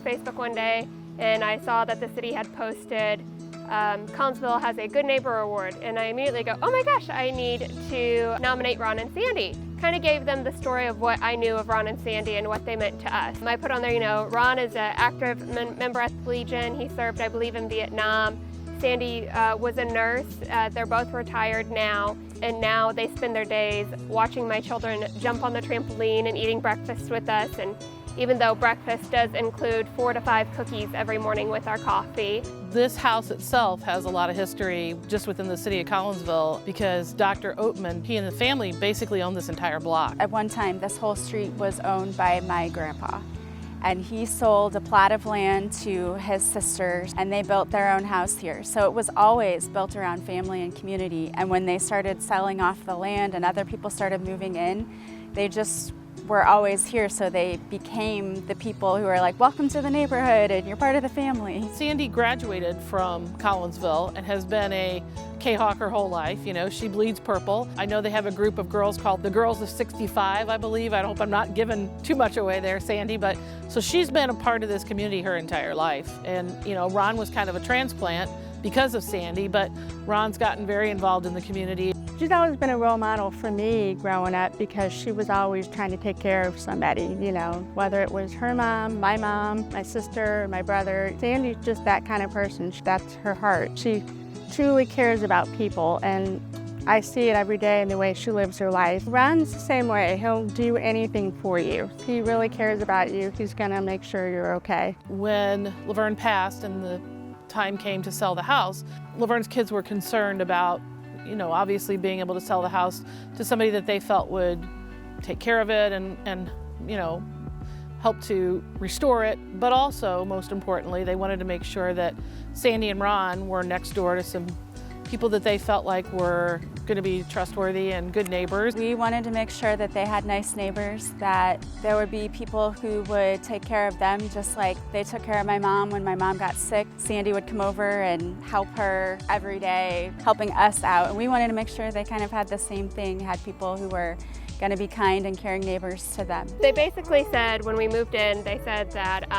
Facebook one day and I saw that the city had posted Collinsville has a Good Neighbor Award, and I immediately go, oh my gosh, I need to nominate Ron and Sandy. Kind of gave them the story of what I knew of Ron and Sandy and what they meant to us. I put on there, you know, Ron is an active member at the Legion. He served, I believe, in Vietnam. Sandy was a nurse. They're both retired now, and now they spend their days watching my children jump on the trampoline and eating breakfast with us. And even though breakfast does include 4 to 5 cookies every morning with our coffee. This house itself has a lot of history just within the city of Collinsville because Dr. Oatman, he and the family basically owned this entire block. At one time, this whole street was owned by my grandpa, and he sold a plot of land to his sisters, and they built their own house here. So it was always built around family and community, and when they started selling off the land and other people started moving in, they just were always here, so they became the people who were like, welcome to the neighborhood and you're part of the family. Sandy graduated from Collinsville and has been a K-Hawk her whole life. You know, she bleeds purple. I know they have a group of girls called the Girls of 65, I believe. I hope I'm not giving too much away there, Sandy, but so she's been a part of this community her entire life. And, you know, Ron was kind of a transplant because of Sandy, but Ron's gotten very involved in the community. She's always been a role model for me growing up because she was always trying to take care of somebody, you know, whether it was her mom, my sister, my brother. Sandy's just that kind of person. That's her heart. She truly cares about people, and I see it every day in the way she lives her life. Ron's the same way. He'll do anything for you. He really cares about you. He's gonna make sure you're okay. When Laverne passed and the time came to sell the house, Laverne's kids were concerned about, you know, obviously being able to sell the house to somebody that they felt would take care of it and you know, help to restore it. But also, most importantly, they wanted to make sure that Sandy and Ron were next door to some people that they felt like were going to be trustworthy and good neighbors. We wanted to make sure that they had nice neighbors, that there would be people who would take care of them just like they took care of my mom when my mom got sick. Sandy would come over and help her every day, helping us out. And we wanted to make sure they kind of had the same thing, had people who were going to be kind and caring neighbors to them. They basically said when we moved in, they said that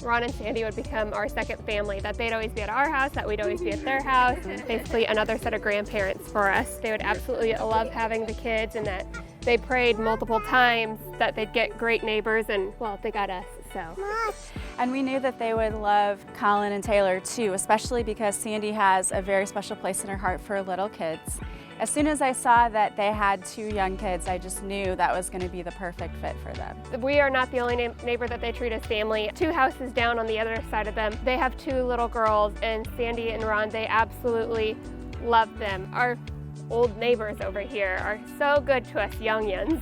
Ron and Sandy would become our second family, that they'd always be at our house, that we'd always be at their house, basically another set of grandparents for us. They would absolutely love having the kids, and that they prayed multiple times that they'd get great neighbors, and well, they got us, so. And we knew that they would love Colin and Taylor too, especially because Sandy has a very special place in her heart for little kids. As soon as I saw that they had 2 young kids, I just knew that was going to be the perfect fit for them. We are not the only neighbor that they treat as family. 2 houses down on the other side of them, they have 2 little girls, and Sandy and Ron, they absolutely love them. Our old neighbors over here are so good to us young'uns.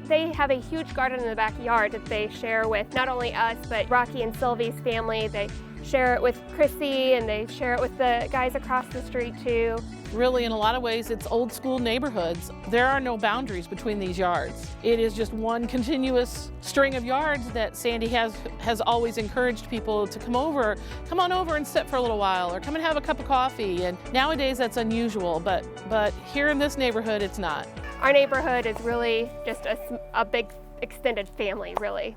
They have a huge garden in the backyard that they share with not only us, but Rocky and Sylvie's family. They share it with Chrissy, and they share it with the guys across the street too. Really, in a lot of ways, it's old school neighborhoods. There are no boundaries between these yards. It is just one continuous string of yards that Sandy has always encouraged people to come on over and sit for a little while, or come and have a cup of coffee. And nowadays that's unusual, but here in this neighborhood, it's not. Our neighborhood is really just a big extended family, really.